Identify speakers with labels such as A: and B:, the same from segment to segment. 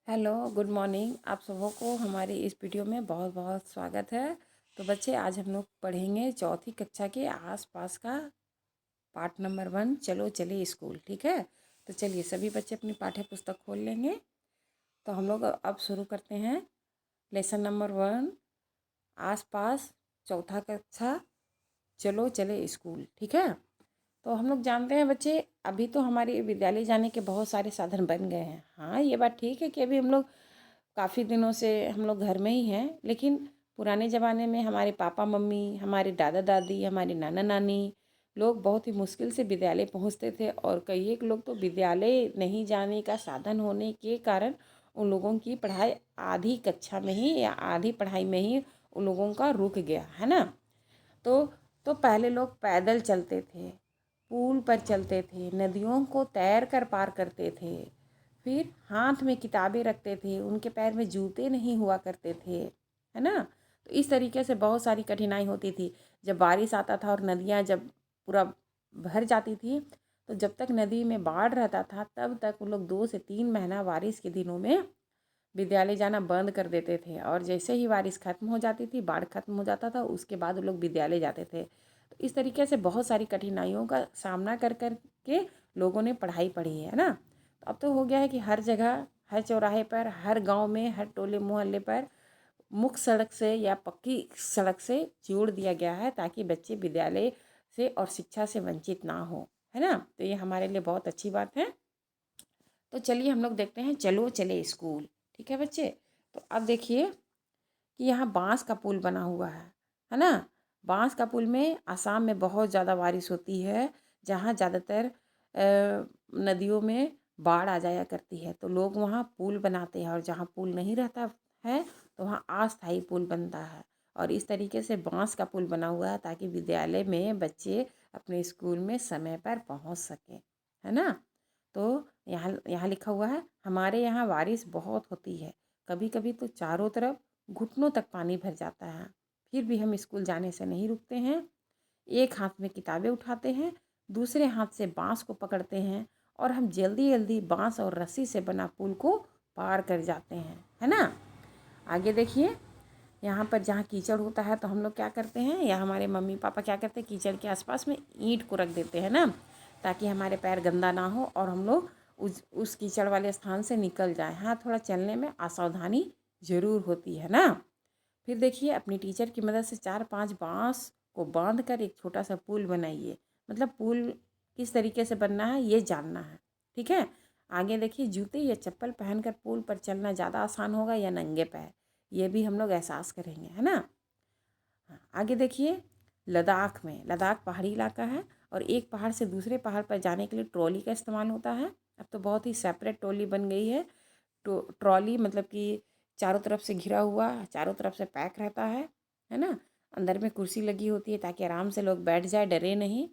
A: Hello, good morning. आप सबों को हमारी इस वीडियो में बहुत बहुत स्वागत है। तो बच्चे, आज हम लोग पढ़ेंगे चौथी कक्षा के आसपास का पाठ नंबर 1, चलो चले स्कूल। ठीक है, तो चलिए सभी बच्चे अपनी पाठ्य पुस्तक खोल लेंगे। तो हम लोग अब शुरू करते हैं लेसन नंबर 1, आसपास, चौथा कक्षा, चलो चले स्कूल। ठीक है, तो हम लोग जानते हैं बच्चे, अभी तो हमारे विद्यालय जाने के बहुत सारे साधन बन गए हैं। हाँ, ये बात ठीक है कि अभी हम लोग काफ़ी दिनों से हम लोग घर में ही हैं, लेकिन पुराने ज़माने में हमारे पापा मम्मी, हमारे दादा दादी, हमारे नाना नानी लोग बहुत ही मुश्किल से विद्यालय पहुंचते थे। और कई एक लोग तो विद्यालय नहीं जाने का साधन होने के कारण उन लोगों की पढ़ाई आधी कक्षा में ही या आधी पढ़ाई में ही उन लोगों का रुक गया है ना। तो तो पहले लोग पैदल चलते थे, पुल पर चलते थे, नदियों को तैर कर पार करते थे, फिर हाथ में किताबें रखते थे, उनके पैर में जूते नहीं हुआ करते थे, है ना। तो इस तरीके से बहुत सारी कठिनाई होती थी। जब बारिश आता था और नदियाँ जब पूरा भर जाती थी, तो जब तक नदी में बाढ़ रहता था तब तक वो लोग 2 से 3 महीना बारिश के दिनों में विद्यालय जाना बंद कर देते थे। और जैसे ही बारिश खत्म हो जाती थी, बाढ़ खत्म हो जाता था, उसके बाद वो लोग विद्यालय जाते थे। तो इस तरीके से बहुत सारी कठिनाइयों का सामना कर कर के लोगों ने पढ़ाई पढ़ी है ना। तो अब तो हो गया है कि हर जगह, हर चौराहे पर, हर गांव में, हर टोले मोहल्ले पर मुख्य सड़क से या पक्की सड़क से जोड़ दिया गया है, ताकि बच्चे विद्यालय से और शिक्षा से वंचित ना हो, है ना। तो ये हमारे लिए बहुत अच्छी बात है। तो चलिए हम लोग देखते हैं चलो चले स्कूल। ठीक है बच्चे, तो अब देखिए कि यहाँ बांस का पुल बना हुआ है ना। बांस का पुल में आसाम में बहुत ज़्यादा बारिश होती है, जहाँ ज़्यादातर नदियों में बाढ़ आ जाया करती है। तो लोग वहाँ पुल बनाते हैं, और जहाँ पुल नहीं रहता है तो वहाँ अस्थायी पुल बनता है। और इस तरीके से बांस का पुल बना हुआ है ताकि विद्यालय में बच्चे अपने स्कूल में समय पर पहुँच सकें, है ना। तो यहाँ यहाँ लिखा हुआ है, हमारे यहाँ बारिश बहुत होती है, कभी कभी तो चारों तरफ घुटनों तक पानी भर जाता है, फिर भी हम स्कूल जाने से नहीं रुकते हैं। एक हाथ में किताबें उठाते हैं, दूसरे हाथ से बांस को पकड़ते हैं, और हम जल्दी जल्दी बांस और रस्सी से बना पुल को पार कर जाते हैं, है ना। आगे देखिए, यहाँ पर जहाँ कीचड़ होता है तो हम लोग क्या करते हैं, या हमारे मम्मी पापा क्या करते हैं, कीचड़ के आसपास में ईंट को रख देते हैं ना, ताकि हमारे पैर गंदा ना हो और हम लोग उस कीचड़ वाले स्थान से निकल जाएं। हाँ, थोड़ा चलने में असावधानी ज़रूर होती है ना। फिर देखिए, अपनी टीचर की मदद से 4-5 बांस को बांध कर एक छोटा सा पुल बनाइए। मतलब पुल किस तरीके से बनना है ये जानना है। ठीक है, आगे देखिए, जूते या चप्पल पहनकर पुल पर चलना ज़्यादा आसान होगा या नंगे पैर, ये भी हम लोग एहसास करेंगे, है ना। हाँ, आगे देखिए, लद्दाख पहाड़ी इलाका है, और एक पहाड़ से दूसरे पहाड़ पर जाने के लिए ट्रॉली का इस्तेमाल होता है। अब तो बहुत ही सेपरेट ट्रॉली बन गई है। ट्रॉली मतलब कि चारों तरफ से घिरा हुआ, चारों तरफ से पैक रहता है ना। अंदर में कुर्सी लगी होती है ताकि आराम से लोग बैठ जाए, डरे नहीं।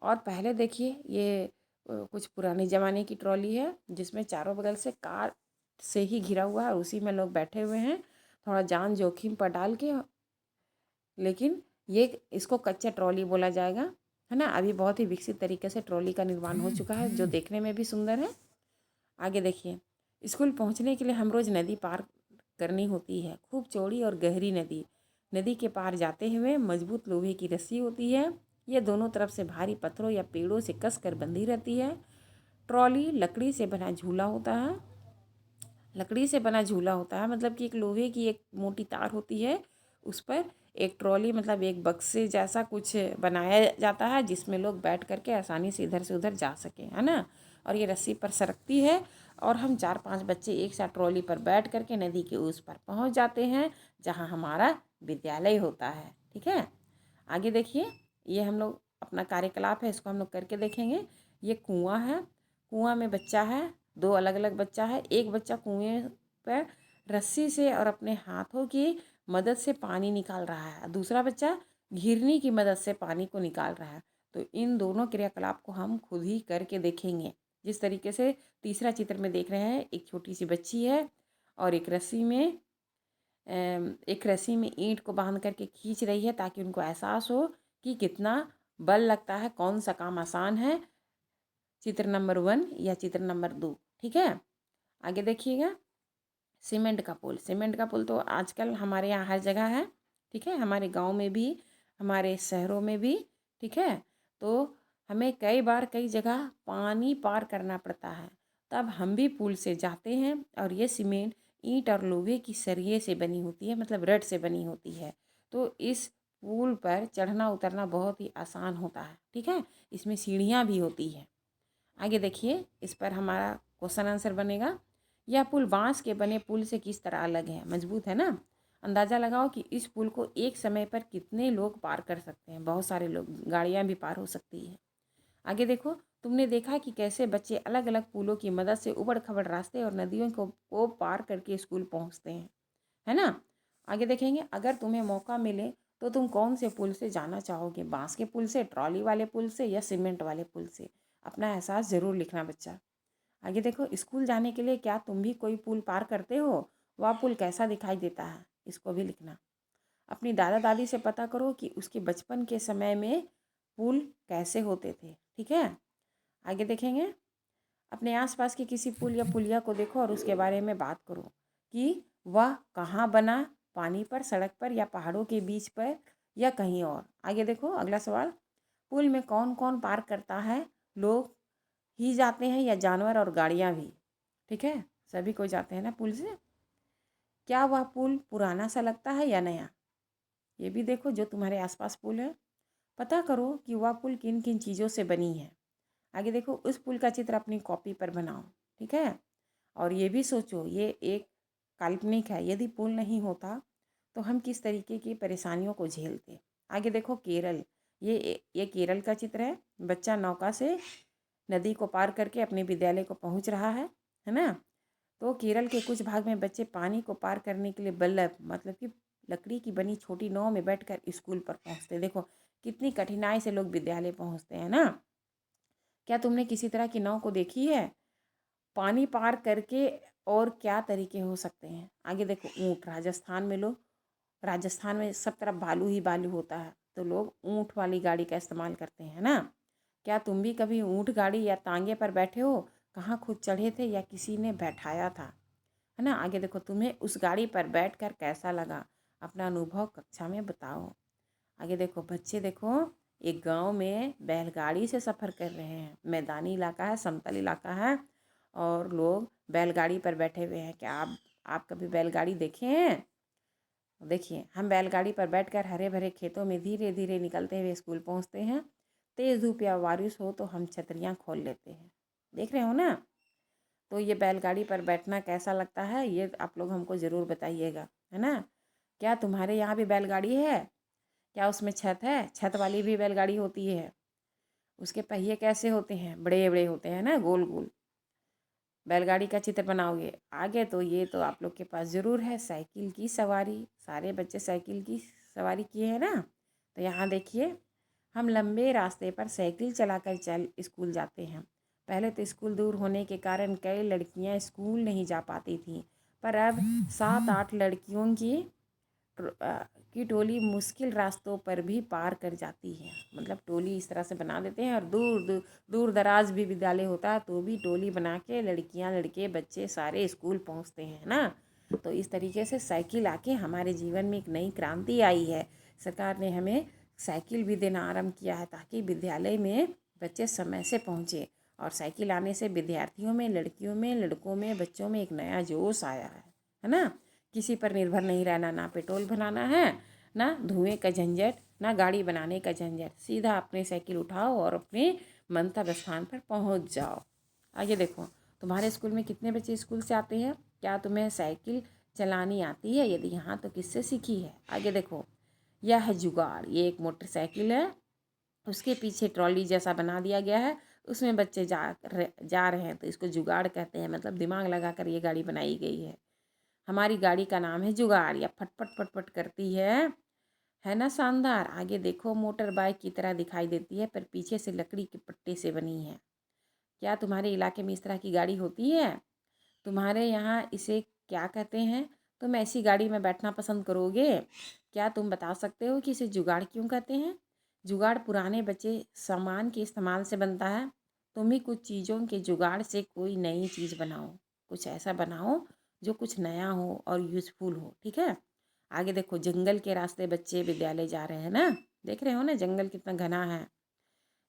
A: और पहले देखिए, ये कुछ पुराने ज़माने की ट्रॉली है, जिसमें चारों बगल से कार से ही घिरा हुआ है, उसी में लोग बैठे हुए हैं, थोड़ा जान जोखिम पर डाल के। लेकिन ये इसको कच्चा ट्रॉली बोला जाएगा, है ना। अभी बहुत ही विकसित तरीके से ट्रॉली का निर्माण हो चुका है, जो देखने में भी सुंदर है। आगे देखिए, स्कूल पहुंचने के लिए हम रोज़ नदी पार करनी होती है, खूब चौड़ी और गहरी नदी। नदी के पार जाते हुए मजबूत लोहे की रस्सी होती है, ये दोनों तरफ से भारी पत्थरों या पेड़ों से कस कर बंधी रहती है। ट्रॉली लकड़ी से बना झूला होता है, लकड़ी से बना झूला होता है, मतलब कि एक लोहे की एक मोटी तार होती है, उस पर एक ट्रॉली मतलब एक बक्से जैसा कुछ बनाया जाता है, जिसमें लोग बैठ करके आसानी से इधर से उधर जा सकें, है ना। और ये रस्सी पर सरकती है, और हम 4-5 बच्चे एक साथ ट्रॉली पर बैठ करके नदी के उस पर पहुंच जाते हैं, जहां हमारा विद्यालय होता है। ठीक है, आगे देखिए, ये हम लोग अपना कार्यकलाप है, इसको हम लोग करके देखेंगे। ये कुआं है, कुआं में बच्चा है, 2 अलग अलग बच्चा है। एक बच्चा कुएं पर रस्सी से और अपने हाथों की मदद से पानी निकाल रहा है, दूसरा बच्चा घिरनी की मदद से पानी को निकाल रहा है। तो इन दोनों क्रियाकलाप को हम खुद ही करके देखेंगे। जिस तरीके से तीसरा चित्र में देख रहे हैं, एक छोटी सी बच्ची है, और एक रस्सी में ईंट को बांध करके खींच रही है, ताकि उनको एहसास हो कि कितना बल लगता है, कौन सा काम आसान है, चित्र नंबर 1 या चित्र नंबर 2। ठीक है, आगे देखिएगा, सीमेंट का पुल तो आजकल हमारे यहाँ हर जगह है, ठीक है, हमारे गांव में भी, हमारे शहरों में भी, ठीक है। तो हमें कई बार कई जगह पानी पार करना पड़ता है, तब हम भी पुल से जाते हैं। और ये सीमेंट ईंट और लोहे की सरिये से बनी होती है, मतलब रड से बनी होती है। तो इस पुल पर चढ़ना उतरना बहुत ही आसान होता है, ठीक है। इसमें सीढ़ियाँ भी होती है। आगे देखिए, इस पर हमारा क्वेश्चन आंसर बनेगा। यह पुल बांस के बने पुल से किस तरह अलग है? मजबूत है ना। अंदाज़ा लगाओ कि इस पुल को एक समय पर कितने लोग पार कर सकते हैं। बहुत सारे लोग, गाड़ियाँ भी पार हो सकती है। आगे देखो, तुमने देखा कि कैसे बच्चे अलग अलग पुलों की मदद से उबड़ खबड़ रास्ते और नदियों को पार करके स्कूल पहुंचते हैं, है ना। आगे देखेंगे, अगर तुम्हें मौका मिले तो तुम कौन से पुल से जाना चाहोगे? बांस के पुल से, ट्रॉली वाले पुल से, या सीमेंट वाले पुल से? अपना एहसास ज़रूर लिखना बच्चा। आगे देखो, स्कूल जाने के लिए क्या तुम भी कोई पुल पार करते हो? वह पुल कैसा दिखाई देता है? इसको भी लिखना। अपनी दादा दादी से पता करो कि उसके बचपन के समय में पुल कैसे होते थे, ठीक है। आगे देखेंगे, अपने आसपास के किसी पुल या पुलिया को देखो और उसके बारे में बात करो कि वह कहाँ बना, पानी पर, सड़क पर, या पहाड़ों के बीच पर, या कहीं और। आगे देखो, अगला सवाल, पुल में कौन कौन पार करता है? लोग ही जाते हैं या जानवर और गाड़ियाँ भी? ठीक है, सभी कोई जाते हैं ना पुल से। क्या वह पुल पुराना सा लगता है या नया? ये भी देखो, जो तुम्हारे आसपास पुल है, पता करो कि वह पुल किन किन चीज़ों से बनी है। आगे देखो, उस पुल का चित्र अपनी कॉपी पर बनाओ, ठीक है। और ये भी सोचो, ये एक काल्पनिक है, यदि पुल नहीं होता तो हम किस तरीके की परेशानियों को झेलते। आगे देखो, केरल, ये केरल का चित्र है। बच्चा नौका से नदी को पार करके अपने विद्यालय को पहुंच रहा है ना। तो केरल के कुछ भाग में बच्चे पानी को पार करने के लिए बल्लभ, मतलब कि लकड़ी की बनी छोटी नाव में बैठकर स्कूल पर पहुंचते हैं। देखो कितनी कठिनाई से लोग विद्यालय पहुंचते हैं ना। क्या तुमने किसी तरह की नाव को देखी है? पानी पार करके और क्या तरीके हो सकते हैं? आगे देखो, ऊँट, राजस्थान में सब तरफ बालू ही बालू होता है, तो लोग ऊँट वाली गाड़ी का इस्तेमाल करते हैं ना। क्या तुम भी कभी ऊँट गाड़ी या तांगे पर बैठे हो? कहाँ खुद चढ़े थे या किसी ने बैठाया था, है ना। आगे देखो, तुम्हें उस गाड़ी पर बैठकर कैसा लगा? अपना अनुभव कक्षा में बताओ। आगे देखो बच्चे, देखो एक गांव में बैलगाड़ी से सफ़र कर रहे हैं। मैदानी इलाका है, समतल इलाका है, और लोग बैलगाड़ी पर बैठे हुए हैं। क्या आप कभी बैलगाड़ी देखे हैं? देखिए, हम बैलगाड़ी पर बैठकर हरे भरे खेतों में धीरे धीरे निकलते हुए स्कूल पहुंचते हैं। तेज़ धूप या बारिश हो तो हम छतरियां खोल लेते हैं। देख रहे हो ना। तो ये बैलगाड़ी पर बैठना कैसा लगता है, ये आप लोग हमको ज़रूर बताइएगा, है ना। क्या तुम्हारे यहाँ भी बैलगाड़ी है? क्या उसमें छत है? छत वाली भी बैलगाड़ी होती है। उसके पहिए कैसे होते हैं? बड़े बड़े होते हैं ना, गोल गोल। बैलगाड़ी का चित्र बनाओगे। आगे तो ये तो आप लोग के पास ज़रूर है, साइकिल की सवारी। सारे बच्चे साइकिल की सवारी किए हैं ना। तो यहाँ देखिए, हम लंबे रास्ते पर साइकिल चलाकर स्कूल जाते हैं। पहले तो स्कूल दूर होने के कारण कई लड़कियाँ स्कूल नहीं जा पाती थीं, पर अब 7-8 लड़कियों की टोली मुश्किल रास्तों पर भी पार कर जाती है। मतलब टोली इस तरह से बना देते हैं, और दूर दराज भी विद्यालय होता है तो भी टोली बना के लड़कियां, लड़के, बच्चे सारे स्कूल पहुंचते हैं ना। तो इस तरीके से साइकिल आके हमारे जीवन में एक नई क्रांति आई है। सरकार ने हमें साइकिल भी देना आरम्भ किया है, ताकि विद्यालय में बच्चे समय से पहुँचे। और साइकिल आने से विद्यार्थियों में, लड़कियों में, लड़कों में, बच्चों में एक नया जोश आया है ना। किसी पर निर्भर नहीं रहना, ना पेट्रोल भराना है, ना धुएं का झंझट, ना गाड़ी बनाने का झंझट। सीधा अपनी साइकिल उठाओ और अपने मंतव्य स्थान पर पहुंच जाओ। आगे देखो, तुम्हारे स्कूल में कितने बच्चे स्कूल से आते हैं? क्या तुम्हें साइकिल चलानी आती है? यदि हाँ तो किससे सीखी है? आगे देखो, यह है जुगाड़। ये एक मोटरसाइकिल है, उसके पीछे ट्रॉली जैसा बना दिया गया है, उसमें बच्चे जा रहे हैं, तो इसको जुगाड़ कहते हैं। मतलब दिमाग लगाकर ये गाड़ी बनाई गई है। हमारी गाड़ी का नाम है जुगाड़, या फटफट फटफट करती है ना। शानदार। आगे देखो, मोटर बाइक की तरह दिखाई देती है, पर पीछे से लकड़ी के पट्टे से बनी है। क्या तुम्हारे इलाके में इस तरह की गाड़ी होती है? तुम्हारे यहाँ इसे क्या कहते हैं? तुम ऐसी गाड़ी में बैठना पसंद करोगे? क्या तुम बता सकते हो कि इसे जुगाड़ क्यों कहते हैं? जुगाड़ पुराने बचे सामान के इस्तेमाल से बनता है। तुम भी कुछ चीज़ों के जुगाड़ से कोई नई चीज़ बनाओ, कुछ ऐसा बनाओ जो कुछ नया हो और यूज़फुल हो, ठीक है। आगे देखो, जंगल के रास्ते बच्चे विद्यालय जा रहे हैं ना, देख रहे हो ना जंगल कितना घना है।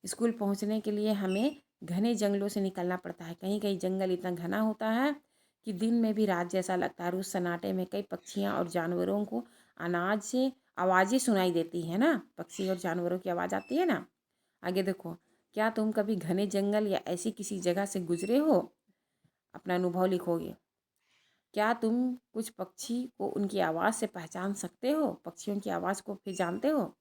A: स्कूल पहुंचने के लिए हमें घने जंगलों से निकलना पड़ता है। कहीं कहीं जंगल इतना घना होता है कि दिन में भी रात जैसा लगता है। उस सन्नाटे में कई पक्षियाँ और जानवरों को अनाज से आवाज़ें सुनाई देती है ना, पक्षी और जानवरों की आवाज़ आती है ना। आगे देखो, क्या तुम कभी घने जंगल या ऐसी किसी जगह से गुजरे हो? अपना अनुभव लिखोगे। क्या तुम कुछ पक्षी को उनकी आवाज़ से पहचान सकते हो? पक्षियों की आवाज़ को फिर जानते हो?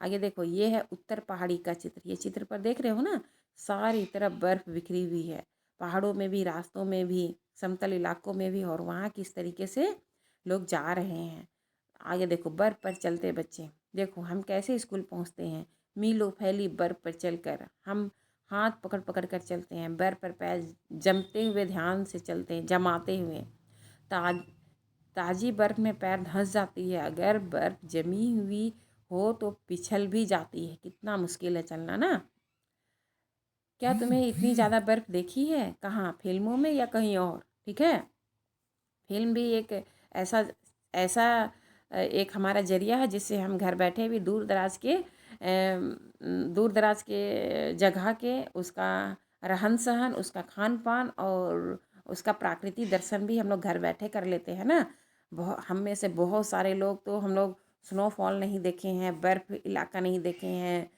A: आगे देखो, ये है उत्तर पहाड़ी का चित्र। ये चित्र पर देख रहे हो ना, सारी तरफ बर्फ़ बिखरी हुई है, पहाड़ों में भी, रास्तों में भी, समतल इलाकों में भी, और वहाँ किस तरीके से लोग जा रहे हैं। आगे देखो, बर्फ़ पर चलते बच्चे। देखो हम कैसे स्कूल पहुँचते हैं, मीलों फैली बर्फ़ पर चलकर। हम हाथ पकड़ पकड़ कर चलते हैं, बर्फ़ पर पैर जमते हुए ध्यान से चलते हैं, जमाते हुए। ताज ताज़ी बर्फ़ में पैर धंस जाती है, अगर बर्फ़ जमी हुई हो तो पिछल भी जाती है। कितना मुश्किल है चलना ना। क्या तुम्हें इतनी ज़्यादा बर्फ़ देखी है? कहाँ, फिल्मों में या कहीं और? ठीक है, फिल्म भी एक ऐसा ऐसा एक हमारा जरिया है जिससे हम घर बैठे भी दूर दराज के जगह के उसका रहन सहन, उसका खान पान और उसका प्राकृतिक दर्शन भी हम लोग घर बैठे कर लेते हैं ना। हम में से बहुत सारे लोग तो हम लोग स्नोफॉल नहीं देखे हैं, बर्फ़ इलाका नहीं देखे हैं,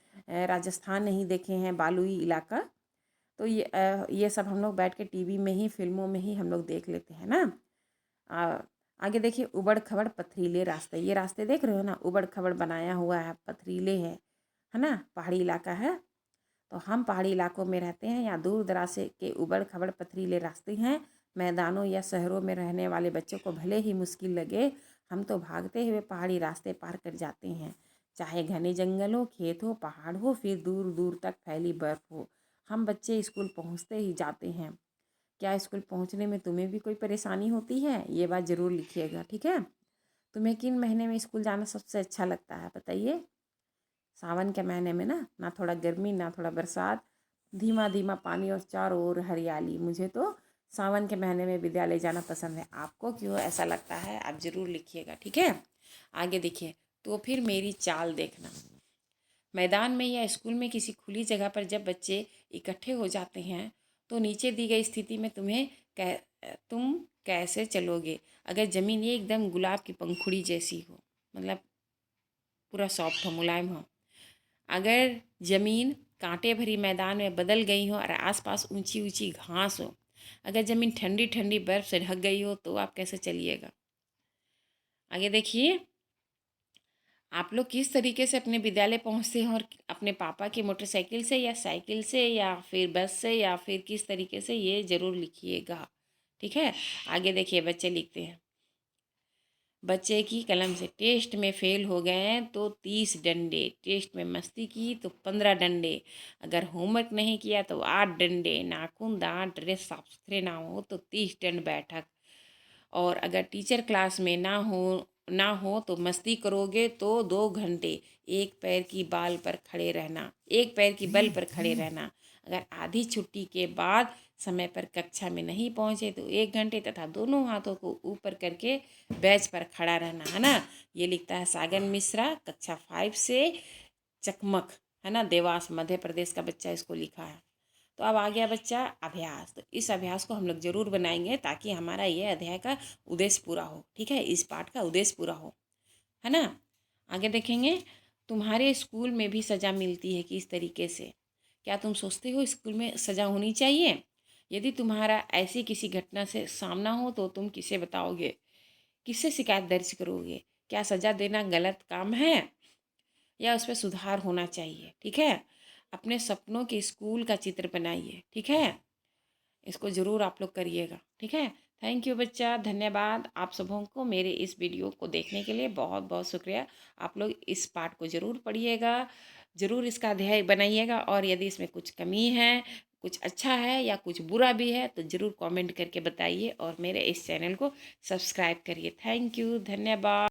A: राजस्थान नहीं देखे हैं, बालुई इलाका। तो ये सब हम लोग बैठ के टीवी में ही, फिल्मों में ही हम लोग देख लेते हैं ना। आगे देखिए, उबड़ खबड़ पथरीले रास्ते। ये रास्ते देख रहे हो ना, उबड़ खबड़ बनाया हुआ है, पथरीले है ना, पहाड़ी इलाका है। तो हम पहाड़ी इलाकों में रहते हैं, यहाँ दूर दराज से के उबड़ खबड़ पथरीले रास्ते हैं। मैदानों या शहरों में रहने वाले बच्चों को भले ही मुश्किल लगे, हम तो भागते हुए पहाड़ी रास्ते पार कर जाते हैं। चाहे घने जंगल हो, खेत हो, पहाड़ हो, फिर दूर दूर तक फैली बर्फ हो, हम बच्चे स्कूल पहुँचते ही जाते हैं। क्या स्कूल पहुंचने में तुम्हें भी कोई परेशानी होती है? ये बात ज़रूर लिखिएगा, ठीक है। तुम्हें किन महीने में स्कूल जाना सबसे अच्छा लगता है, बताइए। सावन के महीने में ना थोड़ा गर्मी ना थोड़ा बरसात, धीमा धीमा पानी और चारों ओर हरियाली। मुझे तो सावन के महीने में विद्यालय जाना पसंद है। आपको क्यों ऐसा लगता है, आप ज़रूर लिखिएगा, ठीक है। आगे देखिए, तो फिर मेरी चाल देखना। मैदान में या स्कूल में किसी खुली जगह पर जब बच्चे इकट्ठे हो जाते हैं तो नीचे दी गई स्थिति में तुम कैसे चलोगे? अगर ज़मीन ये एकदम गुलाब की पंखुड़ी जैसी हो, मतलब पूरा सॉफ्ट हो, मुलायम हो। अगर ज़मीन कांटे भरी मैदान में बदल गई हो और आसपास ऊंची ऊंची घास हो। अगर ज़मीन ठंडी ठंडी बर्फ़ से ढक गई हो तो आप कैसे चलिएगा? आगे देखिए, आप लोग किस तरीके से अपने विद्यालय पहुंचते हैं, और अपने पापा की मोटरसाइकिल से या साइकिल से या फिर बस से या फिर किस तरीके से, ये ज़रूर लिखिएगा, ठीक है। आगे देखिए, बच्चे लिखते हैं। बच्चे की कलम से, टेस्ट में फेल हो गए हैं तो 30 डंडे, टेस्ट में मस्ती की तो 15 डंडे, अगर होमवर्क नहीं किया तो 8 डंडे, नाखून दांत ड्रेस साफ सुथरे ना हो तो 30 दंड बैठक, और अगर टीचर क्लास में ना हो तो मस्ती करोगे तो 2 घंटे, एक पैर की बल पर खड़े रहना। अगर आधी छुट्टी के बाद समय पर कक्षा में नहीं पहुँचे तो 1 घंटे, तथा दोनों हाथों को ऊपर करके बेंच पर खड़ा रहना, है ना। ये लिखता है सागन मिश्रा, कक्षा 5 से, चकमक, है ना, देवास मध्य प्रदेश का बच्चा इसको लिखा है। तो अब आ गया बच्चा अभ्यास। तो इस अभ्यास को हम लोग ज़रूर बनाएंगे ताकि हमारा ये अध्याय का उद्देश्य पूरा हो, ठीक है, इस पाठ का उद्देश्य पूरा हो, है ना। आगे देखेंगे, तुम्हारे स्कूल में भी सज़ा मिलती है किस तरीके से? क्या तुम सोचते हो स्कूल में सज़ा होनी चाहिए? यदि तुम्हारा ऐसी किसी घटना से सामना हो तो तुम किसे बताओगे, किससे शिकायत दर्ज करोगे? क्या सज़ा देना गलत काम है या उस पर सुधार होना चाहिए? ठीक है, अपने सपनों के स्कूल का चित्र बनाइए, ठीक है। इसको ज़रूर आप लोग करिएगा, ठीक है। थैंक यू बच्चा, धन्यवाद आप सबों को मेरे इस वीडियो को देखने के लिए, बहुत बहुत शुक्रिया। आप लोग इस पाठ को ज़रूर पढ़िएगा, ज़रूर इसका अध्याय बनाइएगा, और यदि इसमें कुछ कमी है, कुछ अच्छा है या कुछ बुरा भी है तो ज़रूर कमेंट करके बताइए, और मेरे इस चैनल को सब्सक्राइब करिए। थैंक यू, धन्यवाद।